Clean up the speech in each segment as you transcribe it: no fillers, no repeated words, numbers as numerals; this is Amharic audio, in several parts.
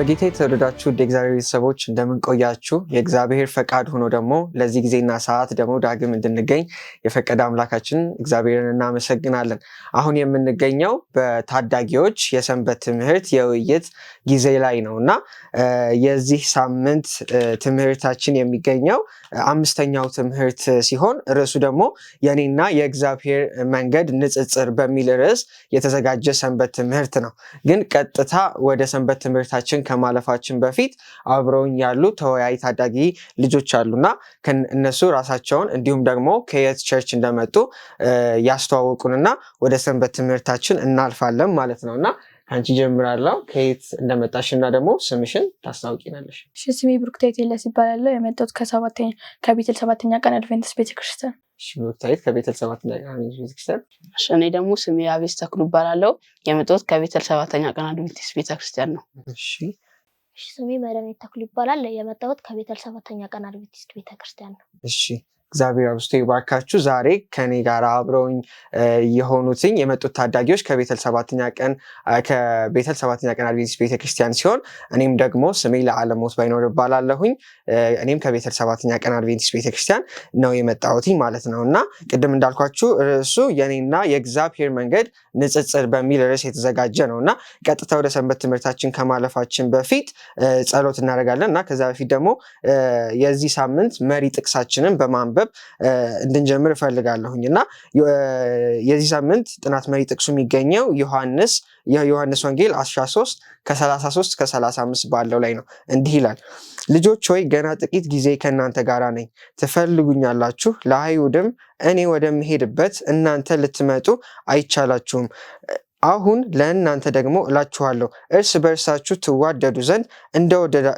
በጌታ የተወደዳችሁ የእግዚአብሔር ቤተሰቦች እንደምን ቆያችሁ? የእግዚአብሔር ፈቃድ ሆኖ ደግሞ ለዚህ ጊዜና ሰዓት ደግሞ ዳግም እንድንገኝ የፈቀደ አምላካችን እግዚአብሔርን እናመሰግናለን። አሁን የምንገኘው በታዳጊዎች የሰንበት ትምህርት የውይይት ጊዜ ላይ ነውና የዚህ ሳምንት ትምህርታችን የሚገኘው አምስተኛው ትምህርት ሲሆን ርዕሱ ደግሞ የኔና የእግዚአብሔር መንገድ ንጽጽር በሚል ርዕስ የተዘጋጀ ሰንበት ትምህርት ነው። ግን ቀጥታ ወደ ሰንበት ትምህርታችን ከማለፋችን በፊት አብረውኝ ያሉ ተወያይ ታዳጊ ልጆች አሉና እነሱ ራሳቸውን እንዲሁም ደግሞ ከየት ቸርች እንደመጡ ያስተዋውቁንና ወደ ሰንበት ትምህርታችን እናልፋለን ማለት ነውና አንቺ ጀምራለሁ። ከየት እንደመጣሽና ደግሞ ስምሽን ታስታውቂናለሽ? እሺ፣ ስሜ ብሩክታይት ኤልያስ ይባላል። የመጣሁት ከቤተል 7ኛ ቀን አድቬንቲስት ቤተክርስቲያን። እሺ፣ ብሩክታይት ከቤተል 7ኛ ቀን አድቬንቲስት ቤተክርስቲያን። እሺ፣ እኔ ደግሞ ስሜ አቤስ ተክሉ ይባላል። የመጣሁት ከቤተል 7ኛ ቀን አድቬንቲስት ቤተክርስቲያን ነው። እሺ፣ ስሜ መድኃኒት ተክሉ ይባላል። የመጣሁት ከቤተል 7ኛ ቀን አድቬንቲስት ቤተክርስቲያን ነው። እሺ፣ እግዚአብሔር አብዝቶ ይባርካችሁ። ዛሬ ከኔ ጋር አብረውኝ የሆኑትኝ የመጡት ታዳጊዎች ከቤተል 7ኛ ቀን አድቬንቲስት ቤተክርስቲያን ሲሆን እኔም ደግሞ ስሜ ለዓለሞት ባይኖር እባላለሁኝ። እኔም ከቤተል 7ኛ ቀን አድቬንቲስት ቤተክርስቲያን ነው የመጣሁትኝ ማለት ነው እና ቅድም እንዳልኳችሁ ርዕሱ የኔና የእግዚአብሔር መንገድ ንጽጽር በሚል ርዕስ የተዘጋጀ ነው እና ቀጥታ ወደ ሰንበት ትምህርታችን ከማለፋችን በፊት ጸሎት እናደርጋለን እና ከዛ በፊት ደግሞ የዚህ ሳምንት መሪ ጥቅሳችንን በማንበብ እንድንጀምር እፈልጋለሁኝ እና የዚህ ሳምንት ጥናት መሪ ጥቅሱ የሚገኘው የዮሐንስ ወንጌል 13 ከ33 ከ35 ባለው ላይ ነው። እንዲህ ይላል፣ ልጆች ሆይ ገና ጥቂት ጊዜ ከእናንተ ጋር ነኝ፣ ትፈልጉኛላችሁ። ለአይሁድም እኔ ወደምሄድበት እናንተ ልትመጡ አይቻላችሁም። አሁን ለእናንተ ደግሞ እላችኋለሁ እርስ በርሳችሁ ትዋደዱ ዘንድ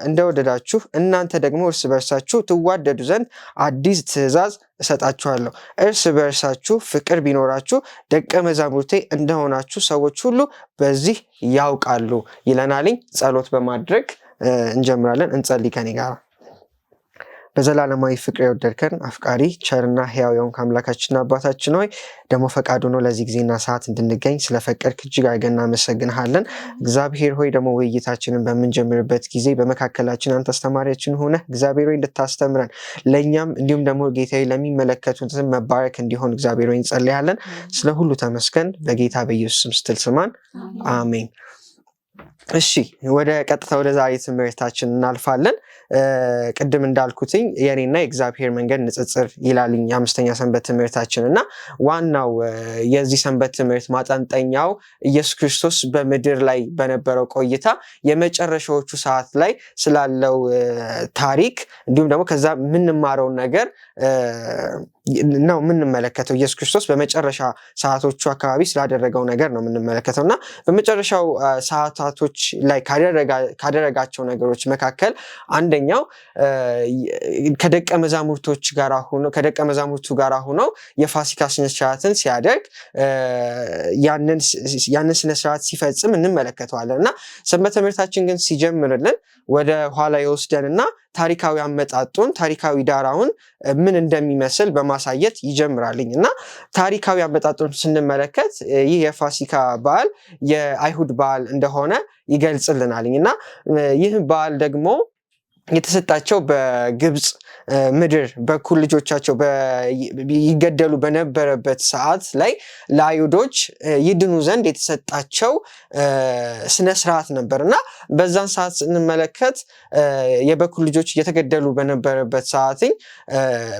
እንደወደዳችሁ እናንተ ደግሞ እርስ በርሳችሁ ትዋደዱ ዘንድ አዲስ ትእዛዝ እሰጣችኋለሁ። እርስ በርሳችሁ ፍቅር ቢኖራችሁ ደቀ መዛሙርቴ እንደሆናችሁ ሰዎች ሁሉ በዚህ ያውቃሉ ይለናልኝ። ጸሎት በማድረግ እንጀምራለን። እንጸልይ ከኔ ጋር። በዘላለማዊ ፍቅር የወደድከን አፍቃሪ ቸርና ሕያው የሆንክ አምላካችንና አባታችን ሆይ ደግሞ ፈቃዱ ነው ለዚህ ጊዜና ሰዓት እንድንገኝ ስለፈቀድክ እጅግ አድርገን እናመሰግንሃለን። እግዚአብሔር ሆይ ደግሞ ውይይታችንን በምንጀምርበት ጊዜ በመካከላችን አንተ አስተማሪያችን ሆነ እግዚአብሔር ሆይ እንድታስተምረን ለእኛም እንዲሁም ደግሞ ጌታዬ ለሚመለከቱት መባረክ እንዲሆን እግዚአብሔር ሆይ እንጸልያለን። ስለ ሁሉ ተመስገን። በጌታ በኢየሱስ ስትል ስማን፣ አሜን። እሺ፣ ወደ ቀጥታ ወደ ዛሬ ትምህርታችን እናልፋለን። ቅድም እንዳልኩትኝ የኔና የእግዚአብሔር መንገድ ንጽጽር ይላልኝ የአምስተኛ ሰንበት ትምህርታችን እና ዋናው የዚህ ሰንበት ትምህርት ማጠንጠኛው ኢየሱስ ክርስቶስ በምድር ላይ በነበረው ቆይታ የመጨረሻዎቹ ሰዓት ላይ ስላለው ታሪክ እንዲሁም ደግሞ ከዛ የምንማረውን ነገር ነው የምንመለከተው። ኢየሱስ ክርስቶስ በመጨረሻ ሰዓቶቹ አካባቢ ስላደረገው ነገር ነው የምንመለከተው እና በመጨረሻው ሰዓታቶች ላይ ካደረጋቸው ነገሮች መካከል አንደኛው ከደቀ መዛሙርቱ ጋር ሆነው የፋሲካ ስነስርዓትን ሲያደርግ ያንን ስነስርዓት ሲፈጽም እንመለከተዋለን እና ሰንበት ትምህርታችን ግን ሲጀምርልን ወደ ኋላ ይወስደንና ታሪካዊ አመጣጡን ታሪካዊ ዳራውን ምን እንደሚመስል በማሳየት ይጀምራልኝ እና ታሪካዊ አመጣጡን ስንመለከት ይህ የፋሲካ በዓል የአይሁድ በዓል እንደሆነ ይገልጽልናልኝ እና ይህ በዓል ደግሞ የተሰጣቸው በግብፅ ምድር በኩል ልጆቻቸው ይገደሉ በነበረበት ሰዓት ላይ ለአይሁዶች ይድኑ ዘንድ የተሰጣቸው ስነስርዓት ነበርና በዛን ሰዓት ስንመለከት የበኩል ልጆች እየተገደሉ በነበረበት ሰዓት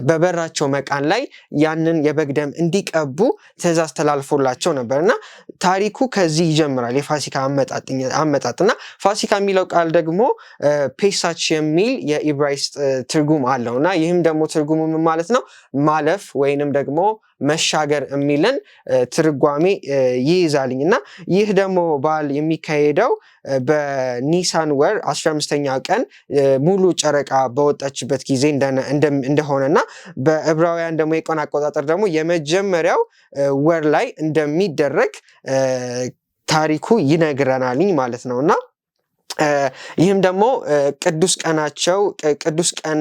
በበራቸው መቃን ላይ ያንን የበግ ደም እንዲቀቡ ትእዛዝ ተላልፎላቸው ነበርና ታሪኩ ከዚህ ይጀምራል። የፋሲካ አመጣጥና ፋሲካ የሚለው ቃል ደግሞ ፔሳች የሚል የኢብራይስጥ ትርጉም አለው እና ይህም ደግሞ ትርጉሙ ምን ማለት ነው? ማለፍ ወይንም ደግሞ መሻገር የሚልን ትርጓሜ ይይዛልኝ እና ይህ ደግሞ በዓል የሚካሄደው በኒሳን ወር 15ኛ ቀን ሙሉ ጨረቃ በወጣችበት ጊዜ እንደሆነና በዕብራውያን ደግሞ የቀን አቆጣጠር ደግሞ የመጀመሪያው ወር ላይ እንደሚደረግ ታሪኩ ይነግረናልኝ ማለት ነውና ይህም ደግሞ ቅዱስ ቀን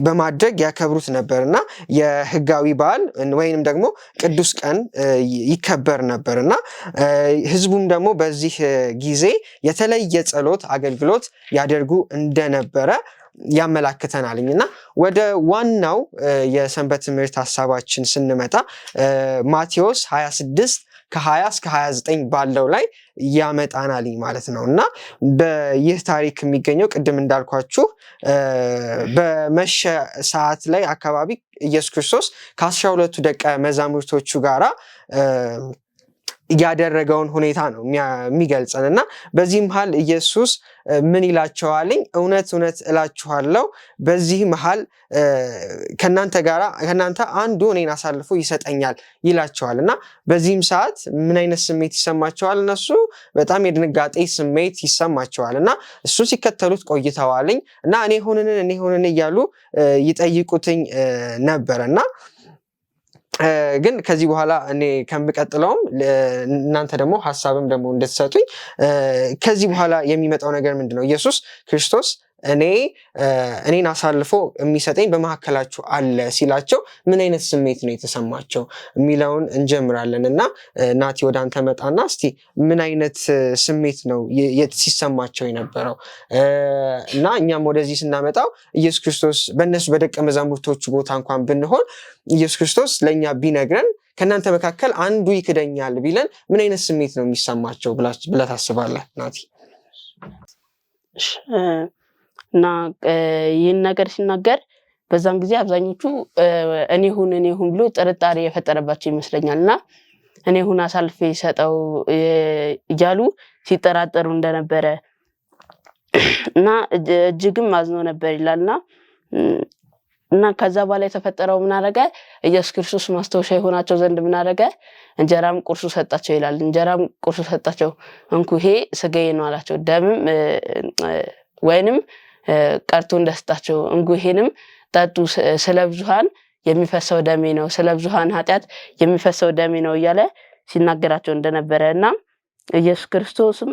በማድረግ ያከብሩት ነበርና የህጋዊ በዓል ወይንም ደግሞ ቅዱስ ቀን ይከበር ነበርና ህዝቡም ደግሞ በዚህ ጊዜ የተለየ ጸሎት አገልግሎት ያደርጉ እንደነበረ ያመላክተናልና ወደ ዋናው የሰንበት ትምህርት ሐሳባችን ስንመጣ ማቴዎስ 26 ከ20 እስከ 29 ባለው ላይ ያመጣናል ማለት ነውና በይህ ታሪክ የሚገኘው ቅድም እንዳልኳችሁ በመሸ ሰዓት ላይ አካባቢ ኢየሱስ ክርስቶስ ከ12 ደቀ መዛሙርቶቹ ጋራ ያደረገውን ሁኔታ ነው የሚገልጸንና በዚህ መሃል ኢየሱስ ምን ይላቸዋልኝ? እውነት እውነት እላችኋለሁ በዚህ መሃል ከናንተ አንዱ እኔን አሳልፎ ይሰጠኛል ይላቸዋልና በዚህም ሰዓት ምን አይነት ስሜት ይሰማቸዋል? እነሱ በጣም የድንጋጤ ስሜት ይሰማቸዋልና እሱ ሲከተሉት ቆይተዋልኝ እና እኔ ሆንን እያሉ ይጠይቁትኝ ነበርና ግን ከዚህ በኋላ እኔ ከምቀጥለውም እናንተ ደግሞ ሐሳብም ደግሞ እንድትሰጡኝ ከዚህ በኋላ የሚመጣው ነገር ምንድነው? ኢየሱስ ክርስቶስ እኔን አሳልፎ የሚሰጠኝ በመካከላችሁ አለ ሲላቸው ምን አይነት ስሜት ነው የተሰማቸው የሚለውን እንጀምራለንና ናቲ ወደ አንተ መጣና እስቲ ምን አይነት ስሜት ነው ሲሰማቸው የነበረው እና እኛም ወደዚህ ስናመጣው ኢየሱስ ክርስቶስ በእነሱ በደቀ መዛሙርቶቹ ቦታ እንኳን ብንሆን ኢየሱስ ክርስቶስ ለኛ ቢነግረን ከናንተ መካከል አንዱ ይክደኛል ቢለን ምን አይነት ስሜት ነው የሚሰማቸው ብለህ ታስባለህ ናቲ? እና ይህን ነገር ሲናገር በዛን ጊዜ አብዛኞቹ እኔ ሁን ብሎ ጥርጣሬ የፈጠረባቸው ይመስለኛል እና እኔ ሁን አሳልፌ ሰጠው እያሉ ሲጠራጠሩ እንደነበረ እና እጅግም አዝኖ ነበር ይላልና እና ከዛ በኋላ የተፈጠረው ምን አደረገ? ኢየሱስ ክርስቶስ ማስታወሻ የሆናቸው ዘንድ ምን አደረገ? እንጀራም ቁርሱ ሰጣቸው ይላል። እንጀራም ቁርሱ ሰጣቸው፣ እንኩ ይሄ ስጋዬ ነው አላቸው። ደምም ወይንም ቀርቶ እንደሰጣቸው እንኩ ይሄንም ጠጡ፣ ስለ ብዙሃን የሚፈሰው ደሜ ነው፣ ስለ ብዙሃን ኃጢአት የሚፈሰው ደሜ ነው እያለ ሲናገራቸው እንደነበረ እና ኢየሱስ ክርስቶስም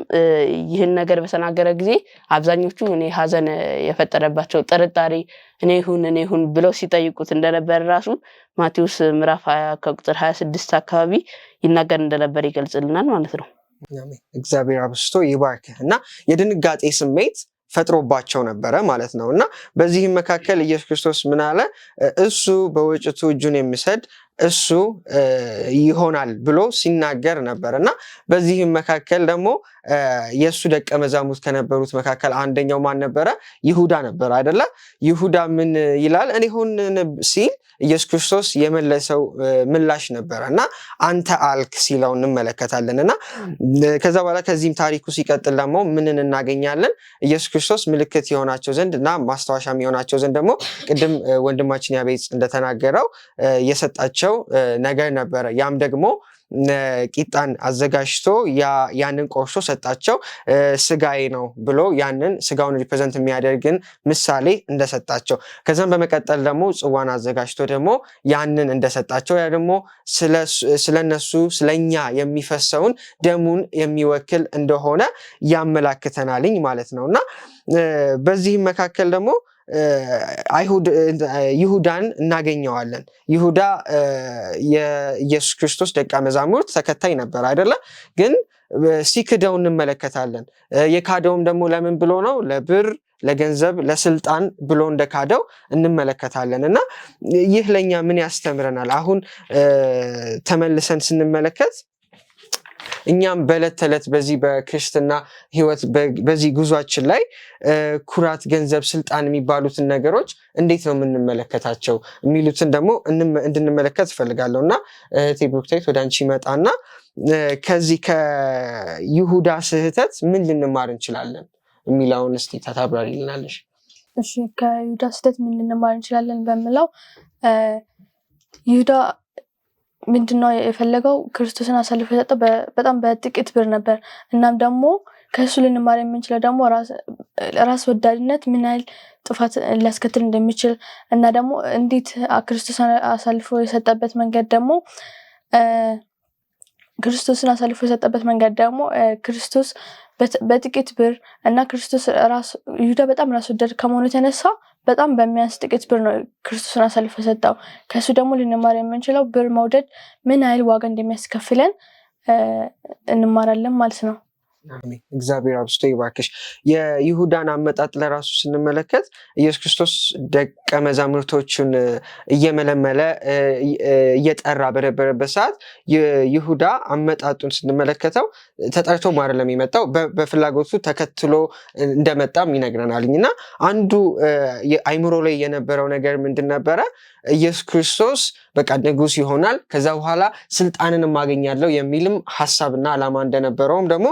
ይህን ነገር በተናገረ ጊዜ አብዛኞቹ እኔ ሐዘን የፈጠረባቸው ጥርጣሬ እኔ ሁን ብለው ሲጠይቁት እንደነበረ ራሱ ማቴዎስ ምዕራፍ 20 ከቁጥር 26 አካባቢ ይናገር እንደነበር ይገልጽልናል ማለት ነው። እግዚአብሔር አብስቶ ይባርክ እና የድንጋጤ ስሜት ፈጥሮባቸው ነበረ ማለት ነው እና በዚህም መካከል ኢየሱስ ክርስቶስ ምን አለ? እሱ በወጭቱ እጁን የሚሰድ እሱ ይሆናል ብሎ ሲናገር ነበር እና በዚህም መካከል ደግሞ የእሱ ደቀ መዛሙርት ከነበሩት መካከል አንደኛው ማን ነበረ? ይሁዳ ነበር አይደለ? ይሁዳ ምን ይላል? እኔ ሆን ሲል ኢየሱስ ክርስቶስ የመለሰው ምላሽ ነበረ እና አንተ አልክ ሲለው እንመለከታለን እና ከዛ በኋላ ከዚህም ታሪኩ ሲቀጥል ደግሞ ምንን እናገኛለን? ኢየሱስ ክርስቶስ ምልክት የሆናቸው ዘንድ እና ማስታወሻም የሆናቸው ዘንድ ደግሞ ቅድም ወንድማችን ያቤጽ እንደተናገረው የሰጣቸው ነገር ነበረ። ያም ደግሞ ቂጣን አዘጋጅቶ ያንን ቆርሶ ሰጣቸው። ስጋዬ ነው ብሎ ያንን ስጋውን ሪፕሬዘንት የሚያደርግን ምሳሌ እንደሰጣቸው፣ ከዛም በመቀጠል ደግሞ ጽዋን አዘጋጅቶ ደግሞ ያንን እንደሰጣቸው፣ ያ ደግሞ ስለነሱ ስለኛ የሚፈሰውን ደሙን የሚወክል እንደሆነ ያመላክተናልኝ ማለት ነው እና በዚህም መካከል ደግሞ ይሁዳን እናገኘዋለን። ይሁዳ የኢየሱስ ክርስቶስ ደቀ መዛሙርት ተከታይ ነበር አይደለ? ግን ሲክደው እንመለከታለን። የካደውም ደግሞ ለምን ብሎ ነው? ለብር፣ ለገንዘብ፣ ለስልጣን ብሎ እንደካደው እንመለከታለን እና ይህ ለኛ ምን ያስተምረናል? አሁን ተመልሰን ስንመለከት እኛም በዕለት ተዕለት በዚህ በክርስትና ህይወት በዚህ ጉዟችን ላይ ኩራት፣ ገንዘብ፣ ስልጣን የሚባሉትን ነገሮች እንዴት ነው የምንመለከታቸው የሚሉትን ደግሞ እንድንመለከት እፈልጋለሁ እና እህቴ ብሩክታይት ወደ አንቺ ይመጣና ከዚህ ከይሁዳ ስህተት ምን ልንማር እንችላለን የሚለውን እስቲ ታብራሪልናለሽ? እሺ፣ ከይሁዳ ስህተት ምን ልንማር እንችላለን በሚለው ይሁዳ ምንድነው የፈለገው? ክርስቶስን አሳልፎ የሰጠው በጣም በጥቂት ብር ነበር። እናም ደግሞ ከሱ ልንማር የምንችለው ደግሞ ራስ ወዳድነት ምን ያህል ጥፋት ሊያስከትል እንደሚችል እና ደግሞ እንዴት ክርስቶስን አሳልፎ የሰጠበት መንገድ ደግሞ ክርስቶስን አሳልፎ የሰጠበት መንገድ ደግሞ ክርስቶስ በጥቂት ብር እና ክርስቶስ ራሱ ይሁዳ በጣም ራስ ወዳድ ከመሆኑ የተነሳ በጣም በሚያንስ ጥቂት ብር ነው ክርስቶስን አሳልፎ የሰጠው። ከሱ ደግሞ ልንማር የምንችለው ብር መውደድ ምን ያህል ዋጋ እንደሚያስከፍለን እንማራለን ማለት ነው። አሜን። እግዚአብሔር አብዝቶ ይባርክሽ። የይሁዳን አመጣጥ ለራሱ ስንመለከት ኢየሱስ ክርስቶስ ደቀ መዛሙርቶቹን እየመለመለ እየጠራ በነበረበት ሰዓት ይሁዳ አመጣጡን ስንመለከተው ተጠርቶ አይደለም የመጣው፣ በፍላጎቱ ተከትሎ እንደመጣም ይነግረናል። እና አንዱ አይምሮ ላይ የነበረው ነገር ምንድን ነበረ? ኢየሱስ ክርስቶስ በቃ ንጉስ ይሆናል፣ ከዛ በኋላ ስልጣንን ማገኛለው የሚልም ሐሳብና ዓላማ እንደነበረውም ደግሞ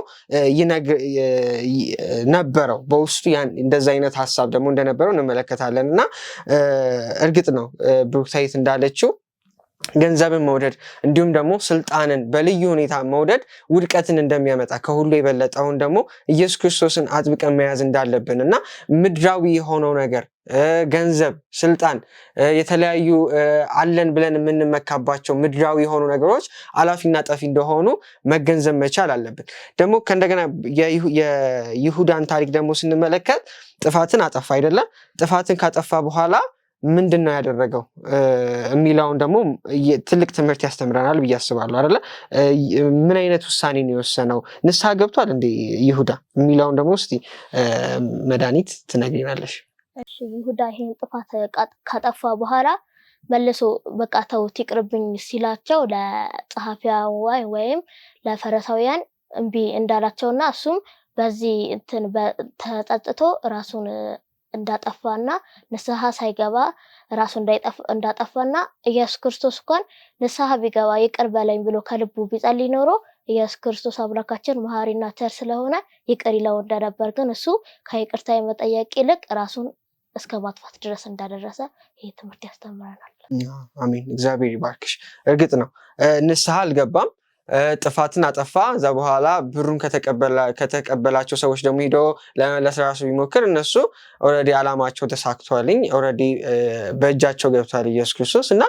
ነበረው በውስጡ እንደዛ አይነት ሐሳብ ደግሞ እንደነበረው እንመለከታለን። እና እርግጥ ነው ብሩክታይት እንዳለችው ገንዘብን መውደድ እንዲሁም ደግሞ ስልጣንን በልዩ ሁኔታ መውደድ ውድቀትን እንደሚያመጣ ከሁሉ የበለጠውን ደግሞ ኢየሱስ ክርስቶስን አጥብቀን መያዝ እንዳለብን እና ምድራዊ የሆነው ነገር ገንዘብ፣ ስልጣን፣ የተለያዩ አለን ብለን የምንመካባቸው ምድራዊ የሆኑ ነገሮች አላፊና ጠፊ እንደሆኑ መገንዘብ መቻል አለብን። ደግሞ ከእንደገና የይሁዳን ታሪክ ደግሞ ስንመለከት ጥፋትን አጠፋ አይደለም? ጥፋትን ካጠፋ በኋላ ምንድን ነው ያደረገው የሚለውን ደግሞ ትልቅ ትምህርት ያስተምረናል ብዬ አስባለሁ አይደለ? ምን አይነት ውሳኔ ነው የወሰነው? ንስሐ ገብቷል እንዴ ይሁዳ የሚለውን ደግሞ እስቲ መድኃኒት ትነግሪናለሽ። እሺ፣ ይሁዳ ይሄን ጥፋት ካጠፋ በኋላ መልሶ በቃ ተውት ይቅርብኝ ሲላቸው ለጸሐፊያን ወይም ለፈሪሳውያን እምቢ እንዳላቸውና እሱም በዚህ እንትን ተጸጽቶ ራሱን እንዳጠፋና ንስሐ ሳይገባ ራሱ እንዳጠፋና ኢየሱስ ክርስቶስ እንኳን ንስሐ ቢገባ ይቅር በለኝ ብሎ ከልቡ ቢጸልይ ኖሮ ኢየሱስ ክርስቶስ አምላካችን መሐሪና ቸር ስለሆነ ይቅር ይለው እንደነበር፣ ግን እሱ ከይቅርታ የመጠየቅ ይልቅ ራሱን እስከ ማጥፋት ድረስ እንዳደረሰ ይሄ ትምህርት ያስተምረናል። አሜን። እግዚአብሔር ይባርክሽ። እርግጥ ነው ንስሐ አልገባም፣ ጥፋትን አጠፋ። እዛ በኋላ ብሩን ከተቀበላቸው ሰዎች ደግሞ ሄዶ ለመመለስ ራሱ ቢሞክር እነሱ ኦልሬዲ ዓላማቸው ተሳክቷልኝ፣ ኦልሬዲ በእጃቸው ገብቷል ኢየሱስ ክርስቶስ እና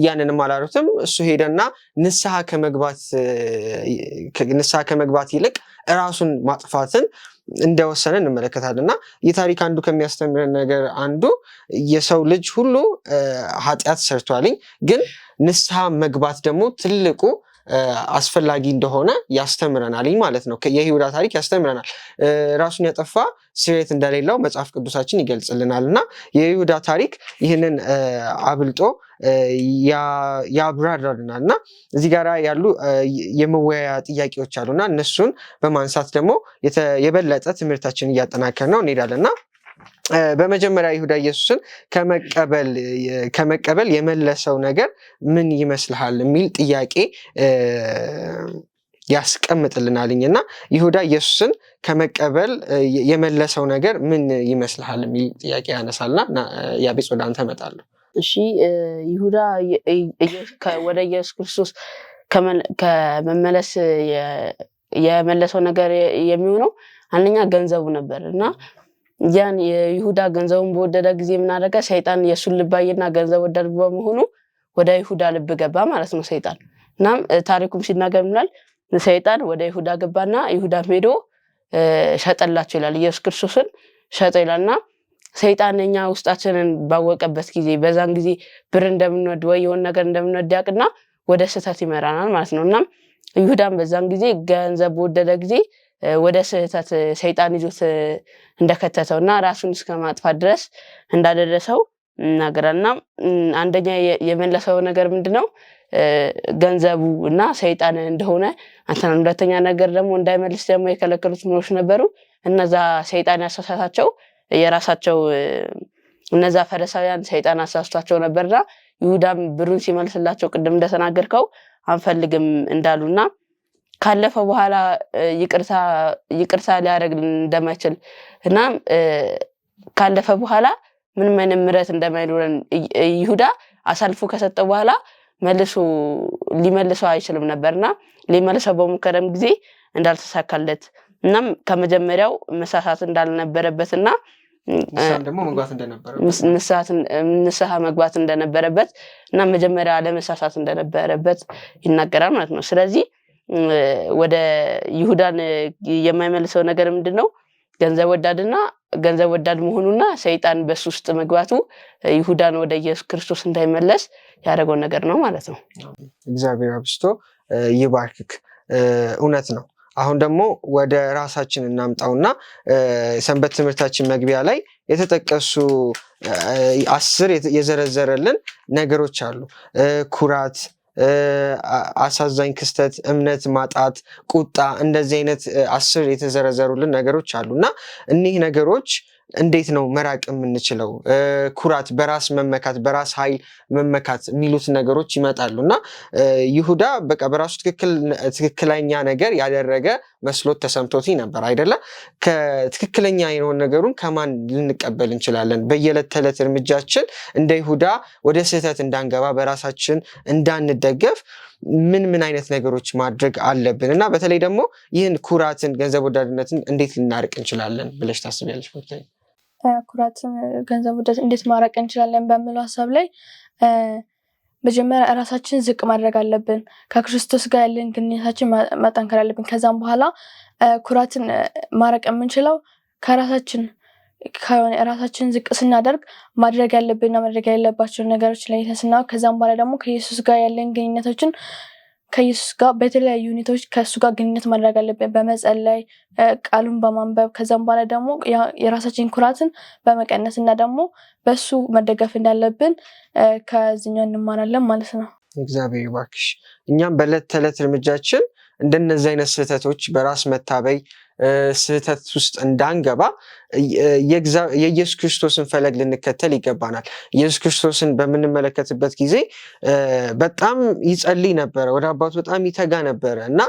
ያንንም አላሉትም። እሱ ሄደና ንስሐ ከመግባት ይልቅ ራሱን ማጥፋትን እንደወሰነ እንመለከታለን። እና ይህ ታሪክ አንዱ ከሚያስተምረን ነገር አንዱ የሰው ልጅ ሁሉ ኃጢአት ሰርቷልኝ፣ ግን ንስሐ መግባት ደግሞ ትልቁ አስፈላጊ እንደሆነ ያስተምረናል ማለት ነው። የይሁዳ ታሪክ ያስተምረናል። ራሱን ያጠፋ ስርየት እንደሌለው መጽሐፍ ቅዱሳችን ይገልጽልናል። እና የይሁዳ ታሪክ ይህንን አብልጦ ያብራራልናል። እና እዚህ ጋር ያሉ የመወያያ ጥያቄዎች አሉና እነሱን በማንሳት ደግሞ የበለጠ ትምህርታችንን እያጠናከር ነው እንሄዳለንና በመጀመሪያ ይሁዳ ኢየሱስን ከመቀበል የመለሰው ነገር ምን ይመስልሃል የሚል ጥያቄ ያስቀምጥልናልኝ። እና ይሁዳ ኢየሱስን ከመቀበል የመለሰው ነገር ምን ይመስልሃል የሚል ጥያቄ ያነሳልና ያቤጽ ወደ አንተ እመጣለሁ። እሺ፣ ይሁዳ ወደ ኢየሱስ ክርስቶስ ከመመለስ የመለሰው ነገር የሚሆነው አንደኛ ገንዘቡ ነበር እና ያን የይሁዳ ገንዘቡን በወደደ ጊዜ ምን አደረገ? ሰይጣን የሱን ልብ አየና ገንዘብ ወዳድ በመሆኑ ወደ ይሁዳ ልብ ገባ ማለት ነው ሰይጣን። እናም ታሪኩም ሲናገር ምናል ሰይጣን ወደ ይሁዳ ገባና ይሁዳ ሄዶ ሸጠላቸው ይላል። ኢየሱስ ክርስቶስን ሸጠ ይላልና ሰይጣን እኛ ውስጣችንን ባወቀበት ጊዜ በዛን ጊዜ ብር እንደምንወድ ወይ የሆነ ነገር እንደምንወድ ያውቅና ወደ ስህተት ይመራናል ማለት ነው። እናም ይሁዳም በዛን ጊዜ ገንዘብ በወደደ ጊዜ ወደ ስህተት ሰይጣን ይዞት እንደከተተው እና ራሱን እስከ ማጥፋት ድረስ እንዳደረሰው እናገራልና አንደኛ የመለሰው ነገር ምንድነው? ገንዘቡ እና ሰይጣን እንደሆነ አንተና ሁለተኛ ነገር ደግሞ እንዳይመልስ ደግሞ የከለከሉት ምኖች ነበሩ። እነዛ ሰይጣን ያሳሳታቸው የራሳቸው እነዛ ፈሪሳውያን ሰይጣን አሳስቷቸው ነበርና ይሁዳም ብሩን ሲመልስላቸው ቅድም እንደተናገርከው አንፈልግም እንዳሉና ካለፈ በኋላ ይቅርታ ሊያደርግ እንደማይችል እና ካለፈ በኋላ ምንም አይነት ምሕረት እንደማይኖረን ይሁዳ አሳልፎ ከሰጠ በኋላ ሊመልሰው አይችልም ነበርና ሊመልሰው በሙከረም ጊዜ እንዳልተሳካለት እናም ከመጀመሪያው መሳሳት እንዳልነበረበትና ንስሐ መግባት እንደነበረበት እና መጀመሪያ ለመሳሳት እንደነበረበት ይናገራል ማለት ነው። ስለዚህ ወደ ይሁዳን የማይመልሰው ነገር ምንድነው? ገንዘብ ወዳድና ገንዘብ ወዳድ መሆኑና ሰይጣን በሱ ውስጥ መግባቱ ይሁዳን ወደ ኢየሱስ ክርስቶስ እንዳይመለስ ያደረገው ነገር ነው ማለት ነው። እግዚአብሔር አብስቶ ይባርክክ። እውነት ነው። አሁን ደግሞ ወደ ራሳችን እናምጣውና ሰንበት ትምህርታችን መግቢያ ላይ የተጠቀሱ 10 የዘረዘረልን ነገሮች አሉ። ኩራት፣ አሳዛኝ ክስተት፣ እምነት ማጣት፣ ቁጣ፣ እንደዚህ አይነት 10 የተዘረዘሩልን ነገሮች አሉና እኒህ ነገሮች እንዴት ነው መራቅ የምንችለው? ኩራት፣ በራስ መመካት፣ በራስ ኃይል መመካት የሚሉት ነገሮች ይመጣሉና ይሁዳ በቃ በራሱ ትክክለኛ ነገር ያደረገ መስሎት ተሰምቶት ነበር አይደለ? ከትክክለኛ የሆነ ነገሩን ከማን ልንቀበል እንችላለን? በየዕለት ተዕለት እርምጃችን እንደ ይሁዳ ወደ ስህተት እንዳንገባ፣ በራሳችን እንዳንደገፍ ምን አይነት ነገሮች ማድረግ አለብን? እና በተለይ ደግሞ ይህን ኩራትን፣ ገንዘብ ወዳድነትን እንዴት ልናርቅ እንችላለን ብለሽ ታስቢያለሽ? ኩራትን፣ ገንዘብ ወዳድነትን እንዴት ማራቅ እንችላለን በሚለው ሀሳብ ላይ መጀመሪያ ራሳችን ዝቅ ማድረግ አለብን። ከክርስቶስ ጋር ያለን ግንኙነታችን ማጠንከር አለብን። ከዛም በኋላ ኩራትን ማራቅ የምንችለው ከራሳችን ከሆነ ራሳችን ዝቅ ስናደርግ ማድረግ ያለብንና ማድረግ ያለባቸውን ነገሮች ላይ ተስናው ከዛም በኋላ ደግሞ ከኢየሱስ ጋር ያለን ግንኙነቶችን ከኢየሱስ ጋር በተለያዩ ሁኔታዎች ከእሱ ጋር ግንኙነት ማድረግ አለብን፣ በመጸለይ ቃሉን በማንበብ ከዛም በኋላ ደግሞ የራሳችን ኩራትን በመቀነስ እና ደግሞ በሱ መደገፍ እንዳለብን ከዚህኛው እንማራለን ማለት ነው። እግዚአብሔር ይባርክሽ። እኛም በዕለት ተዕለት እርምጃችን እንደነዚህ አይነት ስህተቶች በራስ መታበይ ስህተት ውስጥ እንዳንገባ የኢየሱስ ክርስቶስን ፈለግ ልንከተል ይገባናል። ኢየሱስ ክርስቶስን በምንመለከትበት ጊዜ በጣም ይጸልይ ነበረ፣ ወደ አባቱ በጣም ይተጋ ነበረ እና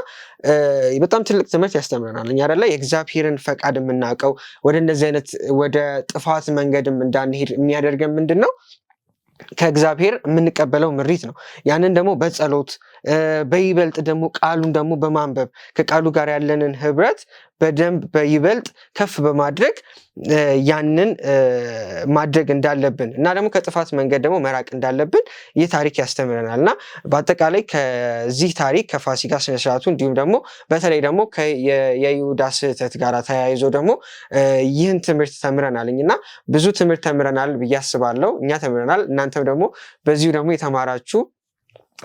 በጣም ትልቅ ትምህርት ያስተምረናል። እኛ አይደለ የእግዚአብሔርን ፈቃድ የምናውቀው ወደ እነዚህ አይነት ወደ ጥፋት መንገድም እንዳንሄድ የሚያደርገን ምንድን ነው? ከእግዚአብሔር የምንቀበለው ምሪት ነው። ያንን ደግሞ በጸሎት በይበልጥ ደግሞ ቃሉን ደግሞ በማንበብ ከቃሉ ጋር ያለንን ህብረት በደንብ በይበልጥ ከፍ በማድረግ ያንን ማድረግ እንዳለብን እና ደግሞ ከጥፋት መንገድ ደግሞ መራቅ እንዳለብን ይህ ታሪክ ያስተምረናል። እና በአጠቃላይ ከዚህ ታሪክ ከፋሲካ ስነስርዓቱ እንዲሁም ደግሞ በተለይ ደግሞ የይሁዳ ስህተት ጋር ተያይዞ ደግሞ ይህን ትምህርት ተምረናልኝ እና ብዙ ትምህርት ተምረናል ብዬ አስባለሁ። እኛ ተምረናል፣ እናንተም ደግሞ በዚሁ ደግሞ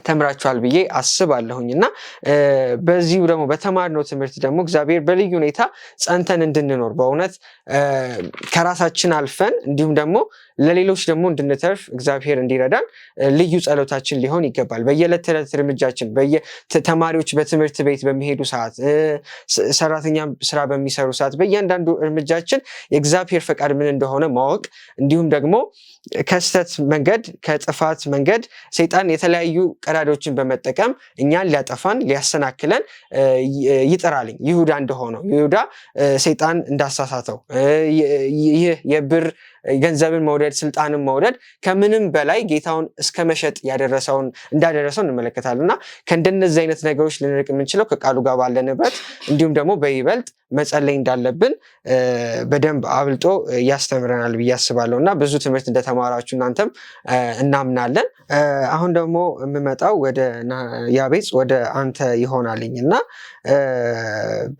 ተምራችኋል ብዬ አስባለሁኝ እና በዚሁ ደግሞ በተማርነው ትምህርት ደግሞ እግዚአብሔር በልዩ ሁኔታ ጸንተን እንድንኖር በእውነት ከራሳችን አልፈን እንዲሁም ደግሞ ለሌሎች ደግሞ እንድንተርፍ እግዚአብሔር እንዲረዳን ልዩ ጸሎታችን ሊሆን ይገባል። በየዕለት ተዕለት እርምጃችን ተማሪዎች በትምህርት ቤት በሚሄዱ ሰዓት፣ ሰራተኛ ስራ በሚሰሩ ሰዓት በእያንዳንዱ እርምጃችን የእግዚአብሔር ፈቃድ ምን እንደሆነ ማወቅ እንዲሁም ደግሞ ከስተት መንገድ ከጥፋት መንገድ ሰይጣን የተለያዩ ቀዳዶችን በመጠቀም እኛን ሊያጠፋን ሊያሰናክለን ይጥራልኝ። ይሁዳ እንደሆነው ይሁዳ ሰይጣን እንዳሳሳተው ይህ የብር ገንዘብን መውደድ ስልጣንን መውደድ ከምንም በላይ ጌታውን እስከ መሸጥ እንዳደረሰው እንመለከታለን እና ከእንደነዚህ አይነት ነገሮች ልንርቅ የምንችለው ከቃሉ ጋር ባለንበት እንዲሁም ደግሞ በይበልጥ መጸለይ እንዳለብን በደንብ አብልጦ ያስተምረናል ብዬ አስባለሁ እና ብዙ ትምህርት እንደተማራችሁ እናንተም እናምናለን። አሁን ደግሞ የምመጣው ወደ ያቤጽ ወደ አንተ ይሆናልኝ እና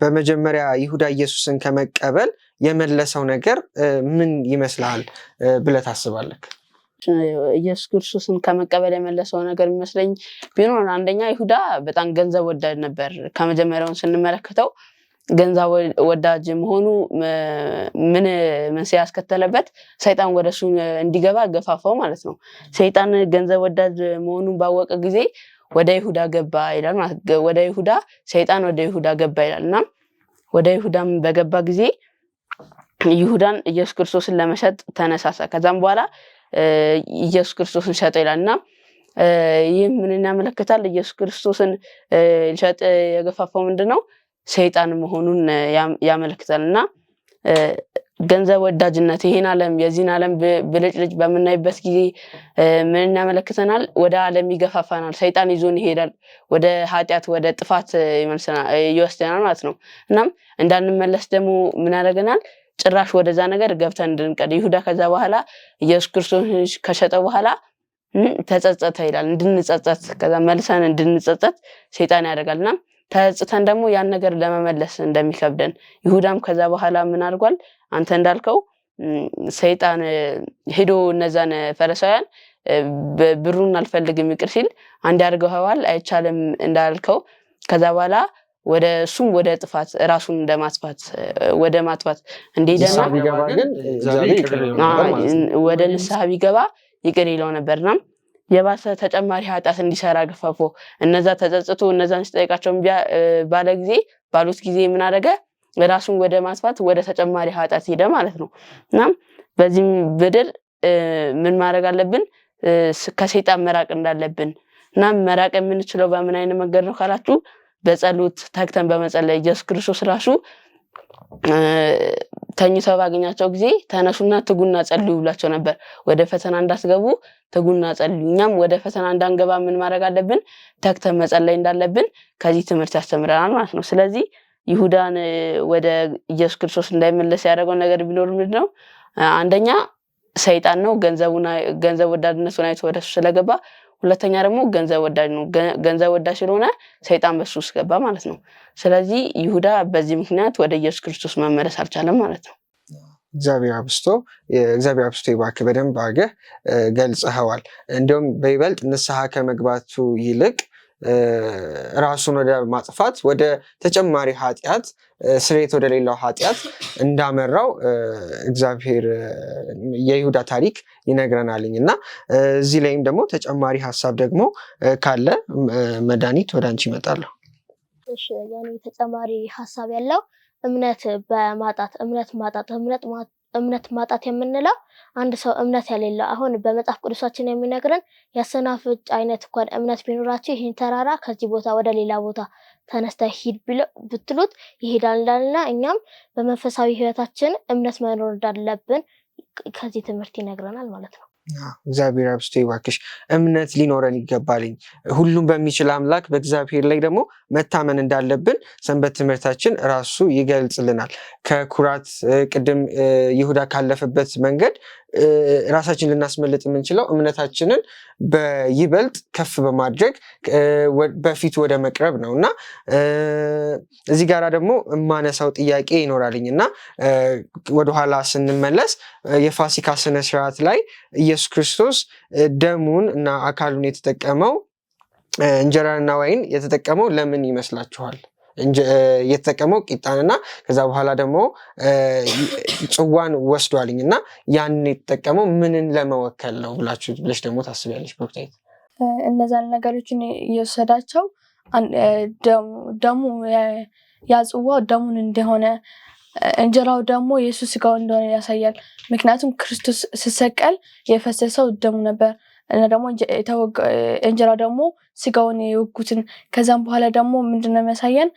በመጀመሪያ ይሁዳ ኢየሱስን ከመቀበል የመለሰው ነገር ምን ይመስላል ብለህ ታስባለህ? ኢየሱስ ክርስቶስን ከመቀበል የመለሰው ነገር የሚመስለኝ ቢኖር አንደኛ ይሁዳ በጣም ገንዘብ ወዳድ ነበር። ከመጀመሪያውን ስንመለከተው ገንዘብ ወዳጅ መሆኑ ምን መንስኤ ያስከተለበት ሰይጣን ወደሱ እንዲገባ ገፋፋው ማለት ነው። ሰይጣን ገንዘብ ወዳጅ መሆኑን ባወቀ ጊዜ ወደ ይሁዳ ገባ ይላል ማለት ሰይጣን ወደ ይሁዳ ገባ ይላልና ወደ ይሁዳም በገባ ጊዜ ይሁዳን ኢየሱስ ክርስቶስን ለመሸጥ ተነሳሳ። ከዛም በኋላ ኢየሱስ ክርስቶስን ሸጠ ይላልና ይህ ምን ያመለክታል? ኢየሱስ ክርስቶስን ሸጥ የገፋፋው ምንድነው? ሰይጣን መሆኑን ያመለክታልና ገንዘብ ወዳጅነት ይሄን ዓለም የዚህን ዓለም ብልጭልጭ በምናይበት ጊዜ ምን ያመለክተናል? ወደ ዓለም ይገፋፋናል። ሰይጣን ይዞን ይሄዳል፣ ወደ ኃጢአት ወደ ጥፋት ይወስደናል ማለት ነው። እናም እንዳንመለስ ደግሞ ምን ያደርገናል? ጭራሽ ወደዛ ነገር ገብተን እንድንቀር። ይሁዳ ከዛ በኋላ ኢየሱስ ክርስቶስ ከሸጠ በኋላ ተጸጸተ ይላል። እንድንጸጸት ከዛ መልሰን እንድንጸጸት ሰይጣን ያደርጋልና ተጸጽተን ደግሞ ያን ነገር ለመመለስ እንደሚከብደን ይሁዳም ከዛ በኋላ ምን አድርጓል? አንተ እንዳልከው ሰይጣን ሄዶ እነዛን ፈሪሳውያን ብሩን አልፈልግም ይቅር ሲል አንድ ያርገዋል አይቻልም እንዳልከው ከዛ በኋላ ወደ እሱም ወደ ጥፋት ራሱን እንደማጥፋት ወደ ማጥፋት እንደሄደና ወደ ንስሐ ቢገባ ይቅር ይለው ነበርና የባሰ ተጨማሪ ኃጢአት እንዲሰራ ገፋፎ እነዛ ተጸጽቶ እነዛን ሲጠይቃቸው ባሉት ጊዜ ምን አደረገ? ራሱን ወደ ማጥፋት ወደ ተጨማሪ ኃጢአት ሄደ ማለት ነው። እና በዚህ ብድር ምን ማድረግ አለብን? ከሰይጣን መራቅ እንዳለብን እና መራቅ የምንችለው በምን አይነት መንገድ ነው ካላችሁ በጸሎት ተግተን በመጸለይ ኢየሱስ ክርስቶስ ራሱ ተኝተው ባገኛቸው ጊዜ ተነሱና ትጉና ጸልዩ ብላቸው ነበር። ወደ ፈተና እንዳትገቡ ትጉና ጸልዩ። እኛም ወደ ፈተና እንዳንገባ ምን ማድረግ አለብን? ተግተን መጸለይ እንዳለብን ከዚህ ትምህርት ያስተምረናል ማለት ነው። ስለዚህ ይሁዳን ወደ ኢየሱስ ክርስቶስ እንዳይመለስ ያደረገው ነገር ቢኖር ምንድነው? አንደኛ ሰይጣን ነው፣ ገንዘብ ወዳድነቱን አይቶ ወደሱ ስለገባ። ሁለተኛ ደግሞ ገንዘብ ወዳድ ነው። ገንዘብ ወዳድ ስለሆነ ሰይጣን በሱ ውስጥ ገባ ማለት ነው። ስለዚህ ይሁዳ በዚህ ምክንያት ወደ ኢየሱስ ክርስቶስ መመለስ አልቻለም ማለት ነው። እግዚአብሔር አብስቶ ይባርክ። በደንብ አድርገህ ገልጸኸዋል። እንዲሁም በይበልጥ ንስሐ ከመግባቱ ይልቅ ራሱን ወደ ማጥፋት ወደ ተጨማሪ ኃጢአት ስሬት ወደ ሌላው ኃጢአት እንዳመራው እግዚአብሔር የይሁዳ ታሪክ ይነግረናልኝ እና እዚህ ላይም ደግሞ ተጨማሪ ሀሳብ ደግሞ ካለ መድኃኒት ወደ አንቺ ይመጣለሁ። እሺ ያኔ ተጨማሪ ሀሳብ ያለው እምነት ማጣት የምንለው አንድ ሰው እምነት የሌለው አሁን በመጽሐፍ ቅዱሳችን የሚነግረን ያሰናፍጭ አይነት እንኳን እምነት ቢኖራቸው ይህን ተራራ ከዚህ ቦታ ወደ ሌላ ቦታ ተነስተ ሂድ ብትሉት ይሄዳል እንዳልና እኛም በመንፈሳዊ ህይወታችን እምነት መኖር እንዳለብን ከዚህ ትምህርት ይነግረናል ማለት ነው። እግዚአብሔር አብስቶ ይባርክሽ። እምነት ሊኖረን ይገባልኝ። ሁሉም በሚችል አምላክ በእግዚአብሔር ላይ ደግሞ መታመን እንዳለብን ሰንበት ትምህርታችን ራሱ ይገልጽልናል። ከኩራት ቅድም ይሁዳ ካለፈበት መንገድ ራሳችን ልናስመልጥ የምንችለው እምነታችንን በይበልጥ ከፍ በማድረግ በፊቱ ወደ መቅረብ ነው እና እዚህ ጋራ ደግሞ የማነሳው ጥያቄ ይኖራልኝ እና ወደኋላ ስንመለስ የፋሲካ ስነስርዓት ላይ ኢየሱስ ክርስቶስ ደሙን እና አካሉን የተጠቀመው እንጀራና ወይን የተጠቀመው ለምን ይመስላችኋል? የተጠቀመው ቂጣንና ከዛ በኋላ ደግሞ ጽዋን ወስዷልኝ እና ያንን የተጠቀመው ምንን ለመወከል ነው ብለሽ ደግሞ ታስቢያለሽ? በወቅታዊት እነዛን ነገሮችን እየወሰዳቸው ደሙ ያ ጽዋው ደሙን እንደሆነ እንጀራው ደግሞ የኢየሱስ ስጋው እንደሆነ ያሳያል። ምክንያቱም ክርስቶስ ሲሰቀል የፈሰሰው ደሙ ነበር እና ደግሞ እንጀራው ደግሞ ስጋውን የወጉትን ከዛም በኋላ ደግሞ ምንድነው የሚያሳየን?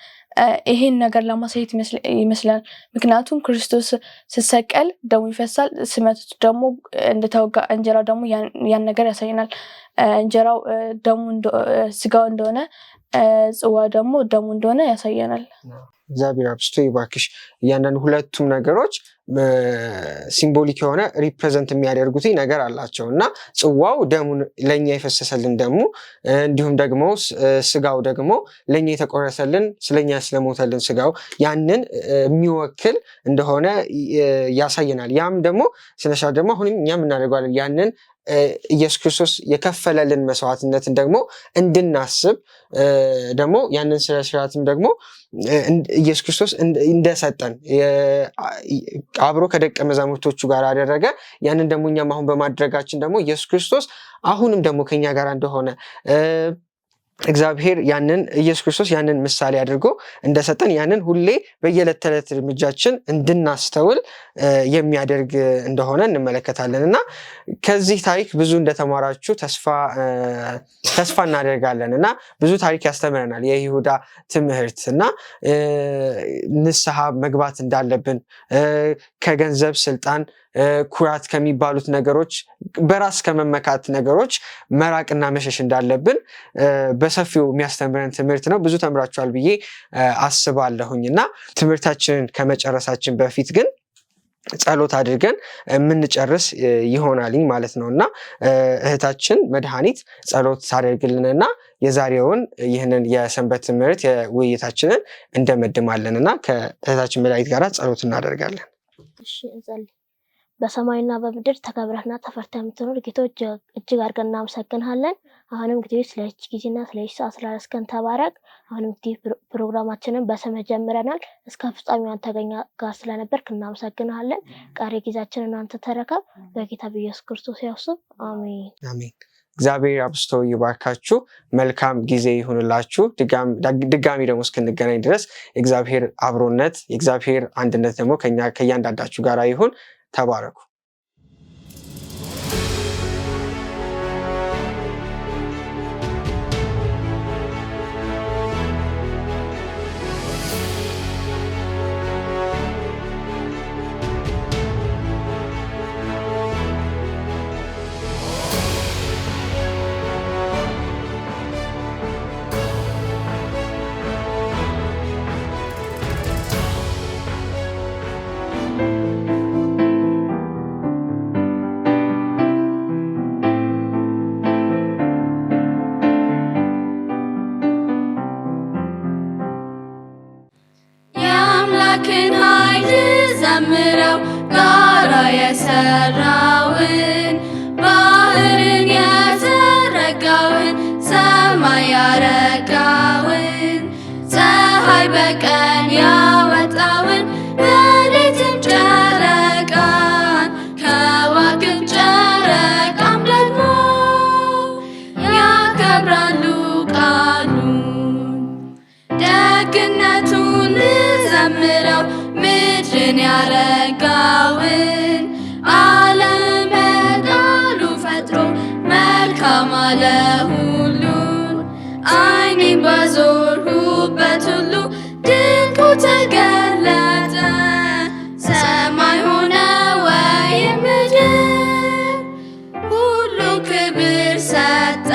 ይሄን ነገር ለማሳየት ይመስላል። ምክንያቱም ክርስቶስ ሲሰቀል ደሙ ይፈሳል፣ ሲመቱት ደግሞ እንደተወጋ እንጀራው ደግሞ ያን ነገር ያሳየናል። እንጀራው ደሙ ስጋው እንደሆነ ጽዋ ደግሞ ደሙ እንደሆነ ያሳየናል። እግዚአብሔር አብስቶ ይባርክሽ። እያንዳንዱ ሁለቱም ነገሮች ሲምቦሊክ የሆነ ሪፕሬዘንት የሚያደርጉት ነገር አላቸው እና ጽዋው ደሙን ለኛ የፈሰሰልን ደሙ እንዲሁም ደግሞ ስጋው ደግሞ ለኛ የተቆረሰልን ስለኛ ስለሞተልን ስጋው ያንን የሚወክል እንደሆነ ያሳየናል። ያም ደግሞ ስነሻ ደግሞ አሁንም እኛም እናደርገዋለን ያንን ኢየሱስ ክርስቶስ የከፈለልን መስዋዕትነትን ደግሞ እንድናስብ ደግሞ ያንን ስርዓትም ደግሞ ኢየሱስ ክርስቶስ እንደሰጠን አብሮ ከደቀ መዛሙርቶቹ ጋር አደረገ። ያንን ደግሞ እኛም አሁን በማድረጋችን ደግሞ ኢየሱስ ክርስቶስ አሁንም ደግሞ ከኛ ጋር እንደሆነ እግዚአብሔር ኢየሱስ ክርስቶስ ያንን ምሳሌ አድርጎ እንደሰጠን ያንን ሁሌ በየዕለት ተዕለት እርምጃችን እንድናስተውል የሚያደርግ እንደሆነ እንመለከታለን እና ከዚህ ታሪክ ብዙ እንደተማራችሁ ተስፋ እናደርጋለን እና ብዙ ታሪክ ያስተምረናል የይሁዳ ትምህርት እና ንስሐ መግባት እንዳለብን ከገንዘብ ስልጣን ኩራት ከሚባሉት ነገሮች በራስ ከመመካት ነገሮች መራቅና መሸሽ እንዳለብን በሰፊው የሚያስተምረን ትምህርት ነው። ብዙ ተምራችኋል ብዬ አስባለሁኝ እና ትምህርታችንን ከመጨረሳችን በፊት ግን ጸሎት አድርገን የምንጨርስ ይሆናልኝ ማለት ነውና እህታችን መድኃኒት ጸሎት ታደርግልንና የዛሬውን ይህንን የሰንበት ትምህርት የውይይታችንን እንደመድማለንና ከእህታችን መድኃኒት ጋር ጸሎት እናደርጋለን። እሺ እንጸልይ። በሰማይና በምድር ተከብረህና ተፈርተህ የምትኖር ጌታ እጅግ አድርገን እናመሰግንሃለን። አሁንም እንግዲህ ስለዚህ ጊዜና ስለዚህ ሰዓት ስላደረስከን ተባረክ። አሁንም እንግዲህ ፕሮግራማችንን በስምህ ጀምረናል። እስከ ፍጻሜው አንተ ጋር ስለነበርክ እናመሰግንሃለን። ቀሪ ጊዜያችንን አንተ ተረከብ። በጌታ በኢየሱስ ክርስቶስ ስም አሜን አሜን። እግዚአብሔር አብዝቶ ይባርካችሁ። መልካም ጊዜ ይሁንላችሁ። ድጋሚ ደግሞ እስክንገናኝ ድረስ የእግዚአብሔር አብሮነት የእግዚአብሔር አንድነት ደግሞ ከእያንዳንዳችሁ ጋር ይሁን። ተባረኩ። የሰራውን ባህርን የዘረጋውን ሰማይ ያረጋውን ፀሐይ በቀን ያወጣውን ሌሊትም ጨረቃን ከዋክብት ጨረቃም ደግሞ ያከብራሉ ቃሉን። ደግነቱን ዘምረው ምድርን ያረጋውን ዓለም በቃሉ ፈጥሮ መልካም አለ ሁሉን። ዓይኔን ባዞርሁበት ሁሉ ድንቁ ተገለጠ። ሰማይ ሆነ ወይም ምድር ሁሉ ክብር ሰጠ።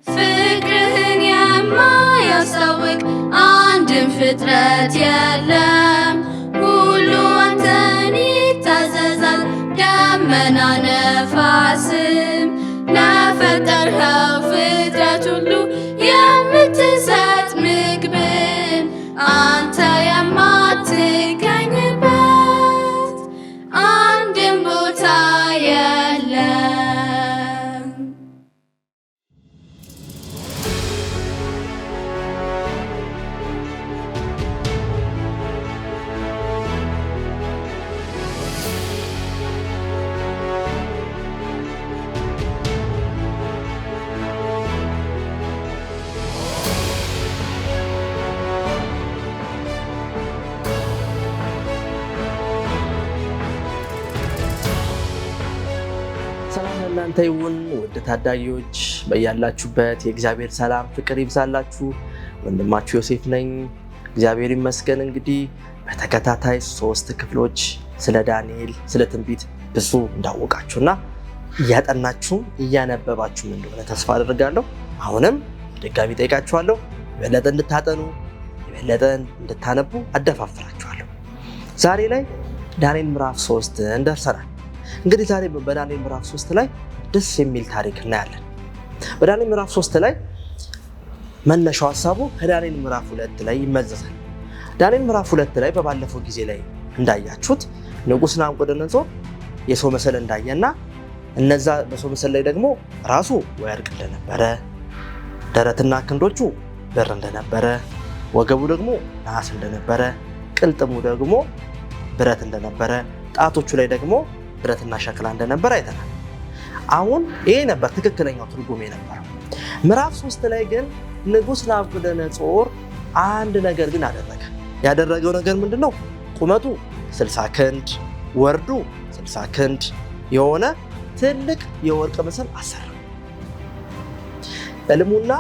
ፍቅርህን የማያስታውቅ አንድም ፍጥረት የለም። ሁሉ አንተን ይታዘዛል። ደመና ነፋስም ለፈጠርኸው ፍጥረት ሁሉ የምትሰጥ ምግብን አንተ የማትገኝበት አንድም ቦታ የለም። ሰላም ለእናንተ ይሁን ውድ ታዳጊዎች፣ በያላችሁበት የእግዚአብሔር ሰላም ፍቅር ይብዛላችሁ። ወንድማችሁ ዮሴፍ ነኝ። እግዚአብሔር ይመስገን። እንግዲህ በተከታታይ 3 ክፍሎች ስለ ዳንኤል ስለ ትንቢት ብዙ እንዳወቃችሁና እያጠናችሁም እያነበባችሁም እንደሆነ ተስፋ አደርጋለሁ። አሁንም ድጋሚ ጠይቃችኋለሁ፣ የበለጠ እንድታጠኑ የበለጠ እንድታነቡ አደፋፍራችኋለሁ። ዛሬ ላይ ዳንኤል ምዕራፍ 3 ደርሰናል። እንግዲህ ዛሬ በዳንኤል ምዕራፍ 3 ላይ ደስ የሚል ታሪክ እናያለን። በዳንኤል ምዕራፍ 3 ላይ መነሻው ሐሳቡ ከዳንኤል ምዕራፍ 2 ላይ ይመዘዛል። ዳንኤል ምዕራፍ 2 ላይ በባለፈው ጊዜ ላይ እንዳያችሁት ንጉሥ ናቡከደነፆር የሰው ምስል እንዳየና እነዛ በሰው ምስል ላይ ደግሞ ራሱ ወርቅ እንደነበረ፣ ደረትና ክንዶቹ ብር እንደነበረ፣ ወገቡ ደግሞ ነሐስ እንደነበረ፣ ቅልጥሙ ደግሞ ብረት እንደነበረ፣ ጣቶቹ ላይ ደግሞ ብረትና ሸክላ እንደነበረ አይተናል። አሁን ይሄ ነበር ትክክለኛው ትርጉም የነበረው። ምዕራፍ 3 ላይ ግን ንጉሥ ናቡከደነፆር አንድ ነገር ግን አደረገ። ያደረገው ነገር ምንድነው? ቁመቱ 60 ክንድ ወርዱ 60 ክንድ የሆነ ትልቅ የወርቅ ምስል አሰራ። ሕልሙና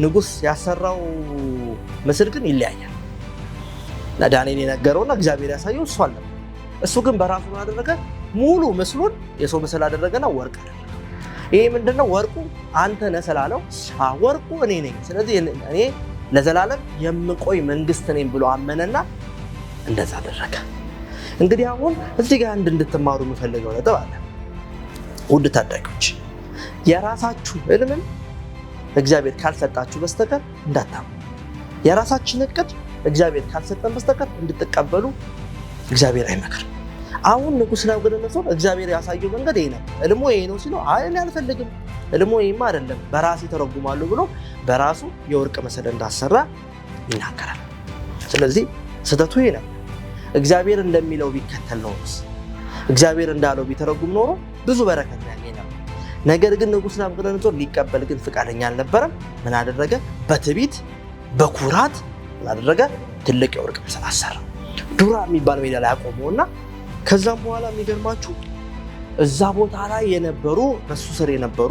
ንጉሥ ያሰራው ምስል ግን ይለያያል። ለዳንኤል የነገረውና እግዚአብሔር ያሳየው እሱ አለ። እሱ ግን በራሱ አደረገ። ሙሉ ምስሉን የሰው ምስል አደረገና ወርቅ አደረገ። ይሄ ምንድነው? ወርቁ አንተ ነህ ስላለው ወርቁ እኔ ነኝ፣ ስለዚህ እኔ ለዘላለም የምቆይ መንግስት ነኝ ብሎ አመነና እንደዛ አደረገ። እንግዲህ አሁን እዚህ ጋር እንድትማሩ የምፈልገው ነጥብ አለ። ውድ ታዳጊዎች የራሳችሁ ህልምን እግዚአብሔር ካልሰጣችሁ በስተቀር እንዳታምኑ። የራሳችን እቅድ እግዚአብሔር ካልሰጠን በስተቀር እንድትቀበሉ እግዚአብሔር አይመክርም። አሁን ንጉሥ ናቡከደነፆር እግዚአብሔር ያሳየው መንገድ ይሄ ነው። ህልሙ ይሄ ነው ሲለው አይ እኔ አልፈልግም፣ ህልሙ ይሄማ አይደለም በራሴ ተረጉማለሁ ብሎ በራሱ የወርቅ መሰለ እንዳሰራ ይናገራል። ስለዚህ ስህተቱ ይሄ ነው። እግዚአብሔር እንደሚለው ቢከተል ነው፣ እግዚአብሔር እንዳለው ቢተረጉም ኖሮ ብዙ በረከት ያገኝ ነበር። ነገር ግን ንጉሥ ናቡከደነፆር ሊቀበል ግን ፈቃደኛ አልነበረም። ምን አደረገ? በትዕቢት በኩራት ምን አደረገ? ትልቅ የወርቅ መሰል አሰራ። ዱራ የሚባል ሜዳ ላይ አቆመውና ከዛም በኋላ የሚገርማችሁ እዛ ቦታ ላይ የነበሩ በሱ ስር የነበሩ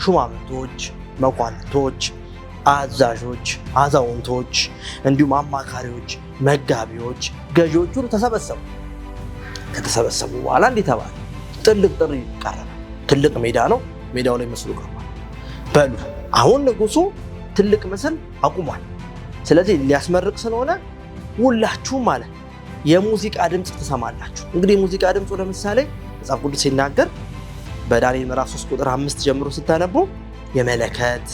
ሹማምንቶች፣ መኳንንቶች፣ አዛዦች፣ አዛውንቶች እንዲሁም አማካሪዎች፣ መጋቢዎች፣ ገዢዎች ሁሉ ተሰበሰቡ። ከተሰበሰቡ በኋላ እንዲህ ተባለ። ትልቅ ጥሪ ቀረበ። ትልቅ ሜዳ ነው። ሜዳው ላይ ምስሉ ቀርቧል። በሉ አሁን ንጉሱ ትልቅ ምስል አቁሟል። ስለዚህ ሊያስመርቅ ስለሆነ ሁላችሁም ማለት የሙዚቃ ድምፅ ትሰማላችሁ። እንግዲህ የሙዚቃ ድምፁ ለምሳሌ መጽሐፍ ቅዱስ ሲናገር በዳንኤል ምዕራፍ 3 ቁጥር 5 ጀምሮ ስታነቡ የመለከት፣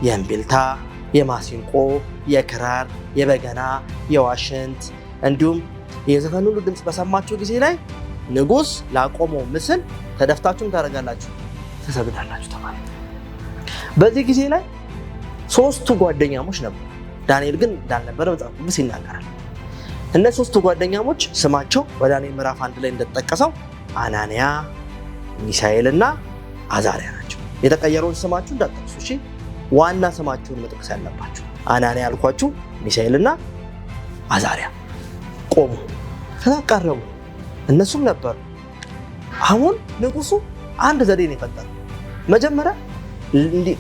የእምቢልታ፣ የማሲንቆ፣ የክራር፣ የበገና፣ የዋሽንት እንዲሁም የዘፈን ሁሉ ድምፅ በሰማችሁ ጊዜ ላይ ንጉሥ ላቆመው ምስል ተደፍታችሁም ታደርጋላችሁ፣ ትሰግዳላችሁ ተባለ። በዚህ ጊዜ ላይ 3ቱ ጓደኛሞች ነበሩ። ዳንኤል ግን እንዳልነበረ መጽሐፍ ቅዱስ ይናገራል። እነዚህ 3ቱ ጓደኛሞች ስማቸው በዳንኤል ምዕራፍ 1 ላይ እንደተጠቀሰው አናንያ፣ ሚሳኤል እና አዛሪያ ናቸው። የተቀየረውን ስማችሁ እንዳትጠቅሱ እሺ። ዋና ስማችሁን መጥቀስ ያለባችሁ አናንያ ያልኳችሁ፣ ሚሳኤል እና አዛሪያ ቆሙ። ተቃረቡ። እነሱም ነበሩ። አሁን ንጉሱ አንድ ዘዴ ነው የፈጠረው። መጀመሪያ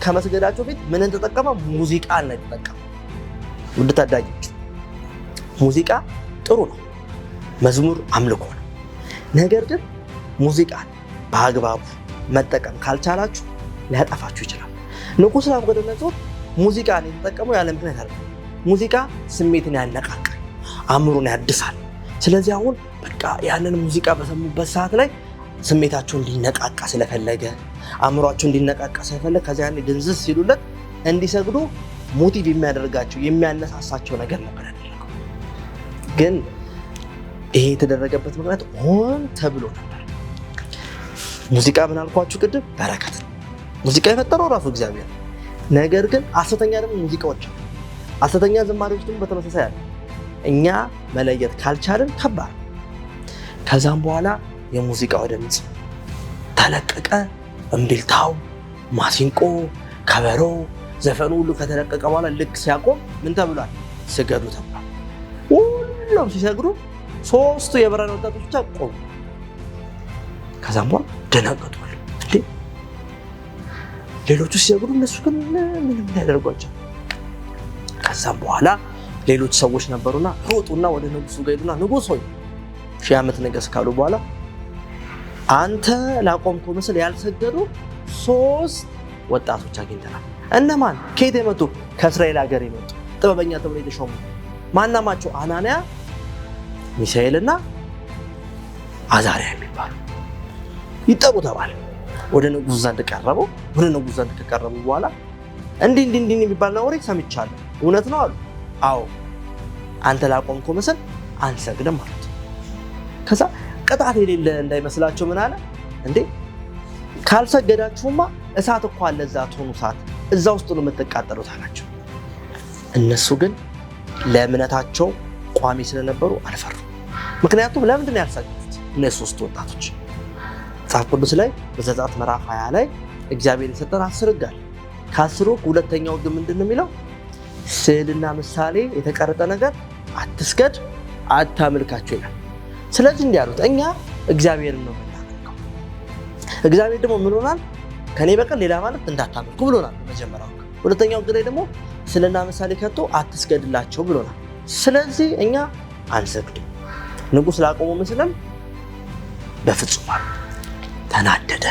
ከመስገዳቸው ፊት ምን ተጠቀመ? ሙዚቃ ነው የተጠቀመው። ውድ ታዳጊዎች ሙዚቃ ጥሩ ነው፣ መዝሙር አምልኮ ነው። ነገር ግን ሙዚቃን በአግባቡ መጠቀም ካልቻላችሁ ሊያጠፋችሁ ይችላል። ንጉሥ ናቡከደነፆር ሙዚቃን የተጠቀመው ያለ ምክንያት አይደለም። ሙዚቃ ስሜትን ያነቃቃል፣ አእምሮን ያድሳል። ስለዚህ አሁን በቃ ያንን ሙዚቃ በሰሙበት ሰዓት ላይ ስሜታቸው እንዲነቃቃ ስለፈለገ፣ አእምሯቸው እንዲነቃቃ ስለፈለገ ከዚያ ያኔ ድንዝዝ ሲሉለት እንዲሰግዱ ሞቲቭ የሚያደርጋቸው የሚያነሳሳቸው ነገር ነበር ያደረገው። ግን ይሄ የተደረገበት ምክንያት ሆን ተብሎ ነበር። ሙዚቃ ምን አልኳችሁ ቅድም? በረከት ነው። ሙዚቃ የፈጠረው ራሱ እግዚአብሔር። ነገር ግን ሐሰተኛ ደግሞ ሙዚቃዎች፣ ሐሰተኛ ዝማሬዎች ደግሞ በተመሳሳይ አለ። እኛ መለየት ካልቻልን ከባድ። ከዛም በኋላ የሙዚቃው ድምፅ ተለቀቀ። እምቢልታው፣ ማሲንቆ፣ ከበሮ፣ ዘፈኑ ሁሉ ከተለቀቀ በኋላ ልክ ሲያቆም ምን ተብሏል? ስገዱ ተብሏል። ሁሉም ሲሰግዱ 3ቱ የብርሃን ወጣቶች ብቻ ቆሙ። ከዛም በኋላ ደነገጡ። እንዴ ሌሎቹ ሲሰግዱ እነሱ ግን ምንም ያደርጓቸው። ከዛም በኋላ ሌሎች ሰዎች ነበሩና ሮጡና ወደ ንጉሱ ጋር ሄዱና ንጉሥ ሆይ 1000 ዓመት ንገስ ካሉ በኋላ አንተ ላቆምከው ምስል ያልሰገዱ 3 ወጣቶች አግኝተናል። እነማን? ከየት የመጡ? ከእስራኤል ሀገር የመጡ ጥበበኛ ተብሎ የተሾሙ ማናማቸው? አናንያ፣ ሚሳኤል እና አዛሪያ የሚባሉ ይጠሩ ተባለ። ወደ ንጉሥ ዘንድ ቀረቡ። ወደ ንጉሥ ዘንድ ከቀረቡ በኋላ እንዲህ የሚባል ወሬ ሰምቻለሁ፣ እውነት ነው አሉ። አዎ አንተ ላቆምከው ምስል አንሰግድም ማለት። ከዛ ቅጣት የሌለ እንዳይመስላቸው ምን አለ? እንዴ ካልሰገዳችሁማ እሳት እኮ አለ፣ እዛ ትሆኑ እሳት እዛ ውስጥ ነው የምትቃጠሉት አላቸው። እነሱ ግን ለእምነታቸው ቋሚ ስለነበሩ አልፈሩ። ምክንያቱም ለምንድን ነው ያልሰገዱት? እነሱ 3 ወጣቶች መጽሐፍ ቅዱስ ላይ በዘጸአት ምዕራፍ 20 ላይ እግዚአብሔር የሰጠን 10 ሕግ አለ። ከ10 ሕግ ሁለተኛው ሕግ ምንድን ነው የሚለው? ስዕልና ምሳሌ የተቀረጸ ነገር አትስገድ፣ አታምልካቸው ይላል። ስለዚህ እንዲህ ያሉት እኛ እግዚአብሔርን ነው የምናመልከው። እግዚአብሔር ደግሞ ምን ሆናል? ከኔ በቀር ሌላ ማለት እንዳታመልኩ ብሎናል በመጀመሪያው። ሁለተኛው ሕግ ላይ ደግሞ ስዕልና ምሳሌ ከቶ አትስገድላቸው ብሎናል። ስለዚህ እኛ አንሰግድም። ንጉሥ ላቆመው ምስልም በፍጹም አሉ። ተናደደ።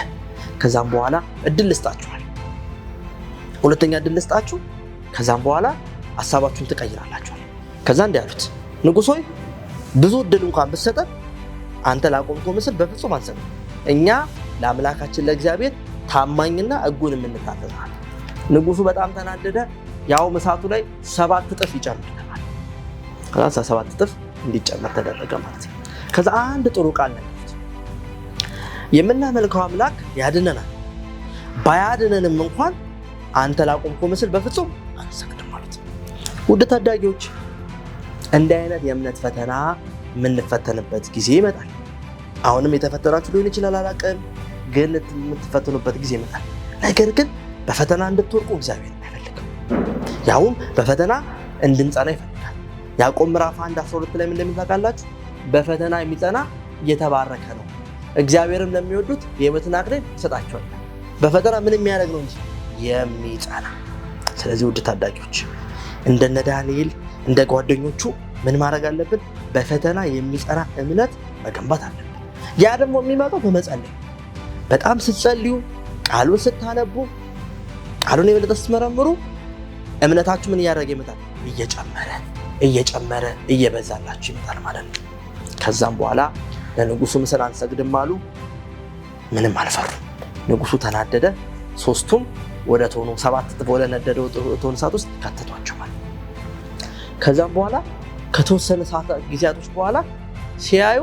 ከዛም በኋላ እድል ልስጣችኋል፣ ሁለተኛ እድል ልስጣችሁ፣ ከዛም በኋላ ሀሳባችሁን ትቀይራላችኋል። ከዛ እንዲህ አሉት፣ ንጉሥ ሆይ ብዙ እድል እንኳን ብትሰጠን አንተ ላቆምከው ምስል በፍጹም አንሰግድም። እኛ ለአምላካችን ለእግዚአብሔር ታማኝና ሕጉን የምንታዘዛለን። ንጉሱ በጣም ተናደደ። ያው እሳቱ ላይ 7 እጥፍ ይጨምራል። ከዛ 7 እጥፍ እንዲጨመር ተደረገ ማለት ነው። ከዛ አንድ ጥሩ ቃል ነገሩት። የምናመልከው አምላክ ያድነናል፣ ባያድነንም እንኳን አንተ ላቆምከው ምስል በፍጹም አንሰግድም ማለት ነው። ውድ ታዳጊዎች እንዲህ አይነት የእምነት ፈተና የምንፈተንበት ጊዜ ይመጣል። አሁንም የተፈተናችሁ ሊሆን ይችላል አላውቅም፣ ግን የምትፈተኑበት ጊዜ ይመጣል። ነገር ግን በፈተና እንድትወርቁ እግዚአብሔር አይፈልግም። ያውም በፈተና እንድንጸና ይፈልጋል። ያዕቆብ ምዕራፍ 1:12 ላይ ምን እንደሚል ታውቃላችሁ? በፈተና የሚጸና የተባረከ ነው፣ እግዚአብሔርም ለሚወዱት የሕይወትን አክሊል ይሰጣቸዋል። በፈተና ምን የሚያደርግ ነው እንጂ የሚጸና። ስለዚህ ውድ ታዳጊዎች እንደነ ዳንኤል እንደ ጓደኞቹ ምን ማድረግ አለብን? በፈተና የሚጸና እምነት መገንባት አለብን። ያ ደግሞ የሚመጣው በመጸለይ በጣም ስትጸልዩ፣ ቃሉን ስታነቡ፣ ቃሉን የበለጠ ስትመረምሩ እምነታችሁ ምን እያደረገ ይመጣል? እየጨመረ እየበዛላችሁ ይመጣል ማለት ነው። ከዛም በኋላ ለንጉሱ ምስል አንሰግድም አሉ። ምንም አልፈሩም። ንጉሱ ተናደደ። ሶስቱም ወደ ቶኑ 7 እጥፍ ወደ ነደደው ቶን እሳት ውስጥ ከተቷቸው ማለት ነው። ከዛም በኋላ ከተወሰነ ጊዜያቶች በኋላ ሲያዩ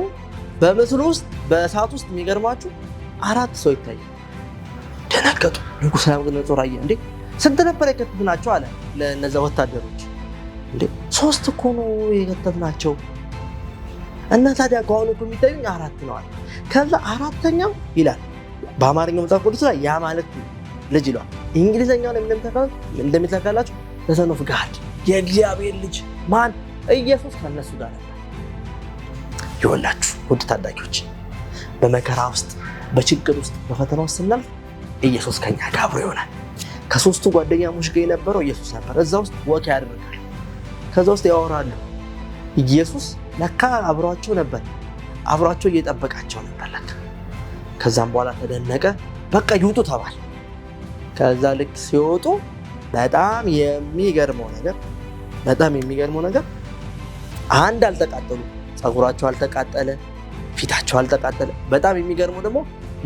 በምስሉ ውስጥ በእሳት ውስጥ የሚገርማችሁ 4 ሰው ይታያል። ደነገጡ። ንጉሥ ናቡከደነፆር አየ። እንዴ ስንት ነበር የከተትናቸው አለ ለነዛ ወታደሮች። እንዴ 3 እኮ ነው የከተትናቸው እና ታዲያ ከሆነ እኮ የሚታዩኝ 4 ነው አለ። ከዛ 4ተኛው ይላል በአማርኛው መጽሐፍ ቅዱስ ላይ ያ ማለት ልጅ ይላል። እንግሊዘኛውን እንደሚታካላችሁ ሰን ኦፍ ጋድ የእግዚአብሔር ልጅ ማን? ኢየሱስ ከነሱ ጋር ነበር። ይወላችሁ ውድ ታዳጊዎች በመከራ ውስጥ፣ በችግር ውስጥ፣ በፈተና ውስጥ ስናልፍ ኢየሱስ ከኛ ጋር አብሮ ይሆናል። ከ3ቱ ጓደኛሞች ጋር የነበረው ኢየሱስ ነበር። እዛ ውስጥ ወክ ያደርጋል፣ ከዛ ውስጥ ያወራሉ። ኢየሱስ ለካ አብሯቸው ነበር፣ አብሯቸው እየጠበቃቸው ነበር ለካ። ከዛም በኋላ ተደነቀ። በቃ ይውጡ ተባለ። ከዛ ልክ ሲወጡ በጣም የሚገርመው ነገር አንድ አልተቃጠሉ፣ ፀጉራቸው አልተቃጠለ፣ ፊታቸው አልተቃጠለ። በጣም የሚገርመው ደግሞ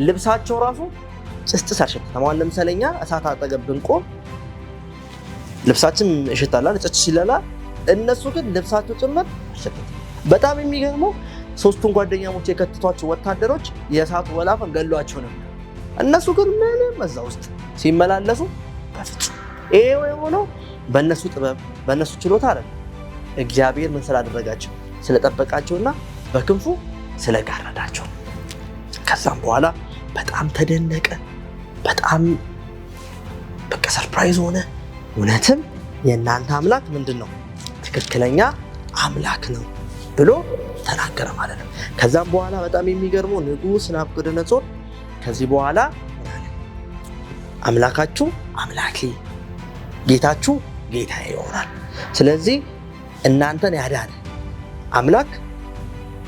ልብሳቸው ራሱ ጭስጭስ አልሸተተም። አሁን ለምሳሌ እኛ እሳት አጠገብ ብንቆም ልብሳችን እሽታላል፣ ጭስ ይላል። እነሱ ግን ልብሳቸው ጭምር አልሸተተም። በጣም የሚገርመው 3ቱን ጓደኛሞች የከተቷቸው ወታደሮች የእሳቱ ወላፈን ገሏቸው ነበር። እነሱ ግን ምንም እዛ ውስጥ ሲመላለሱ በፍጹም። ይሄ የሆነው በእነሱ ጥበብ በእነሱ ችሎታ አይደለም። እግዚአብሔር ምን ስላደረጋቸው? ስለጠበቃቸውና በክንፉ ስለጋረዳቸው። ከዛም በኋላ በጣም ተደነቀ። በጣም በቃ ሰርፕራይዝ ሆነ። እውነትም የእናንተ አምላክ ምንድን ነው? ትክክለኛ አምላክ ነው ብሎ ተናገረ ማለት ነው። ከዛም በኋላ በጣም የሚገርመው ንጉሥ ናቡከደነፆር ከዚህ በኋላ አምላካችሁ አምላኬ፣ ጌታችሁ ጌታዬ ይሆናል። ስለዚህ እናንተን ያዳነ አምላክ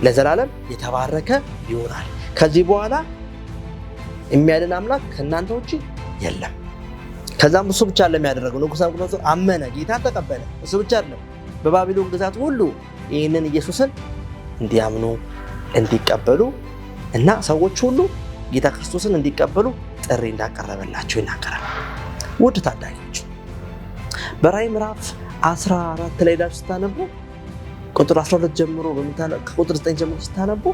ለዘላለም የተባረከ ይሆናል። ከዚህ በኋላ የሚያድን አምላክ ከእናንተ ውጭ የለም። ከዛም እሱ ብቻ አይደለም ያደረገው። ንጉሥ ናቡከደነፆር አመነ፣ ጌታን ተቀበለ። እሱ ብቻ አይደለም፣ በባቢሎን ግዛት ሁሉ ይህንን ኢየሱስን እንዲያምኑ እንዲቀበሉ እና ሰዎች ሁሉ ጌታ ክርስቶስን እንዲቀበሉ ጥሪ እንዳቀረበላቸው ይናገራል። ውድ ታዳጊዎች በራዕይ ምዕራፍ 14 ላይ ዳር ስታነቡ ቁጥር 12 ጀምሮ ከቁጥር 9 ጀምሮ ስታነቡ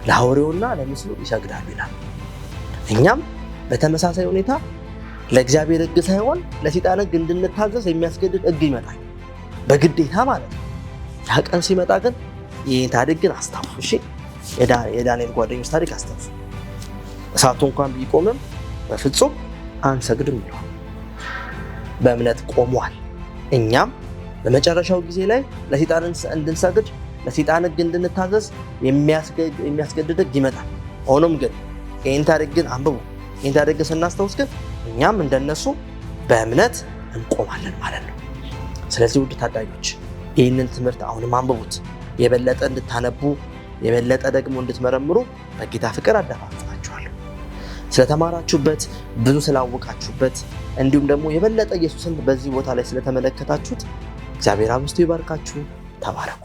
ለአውሬውና ለምስሉ ይሰግዳሉ ይላል። እኛም በተመሳሳይ ሁኔታ ለእግዚአብሔር ሕግ ሳይሆን ለሰይጣን ሕግ እንድንታዘዝ የሚያስገድድ ሕግ ይመጣል፣ በግዴታ ማለት ነው። ያ ቀን ሲመጣ ግን ይህን ታሪክ ግን አስታውሱ። እሺ የዳንኤል ጓደኞች ታሪክ አስታውሱ። እሳቱ እንኳን ቢቆምም በፍጹም አንሰግድም ብለዋል። በእምነት ቆሟል። እኛም በመጨረሻው ጊዜ ላይ ለሰይጣን እንድንሰግድ ለሰይጣን ሕግ እንድንታዘዝ የሚያስገድድ ሕግ ይመጣል። ሆኖም ግን ይህን ታሪክ ግን አንብቡ። ይህን ታሪክ ስናስታውስ ግን እኛም እንደነሱ በእምነት እንቆማለን ማለት ነው። ስለዚህ ውድ ታዳጊዎች ይህንን ትምህርት አሁንም አንብቡት። የበለጠ እንድታነቡ የበለጠ ደግሞ እንድትመረምሩ በጌታ ፍቅር አደፋፍራችኋለሁ። ስለተማራችሁበት፣ ብዙ ስላወቃችሁበት፣ እንዲሁም ደግሞ የበለጠ ኢየሱስን በዚህ ቦታ ላይ ስለተመለከታችሁት እግዚአብሔር አብዝቶ ይባርካችሁ። ተባረኩ።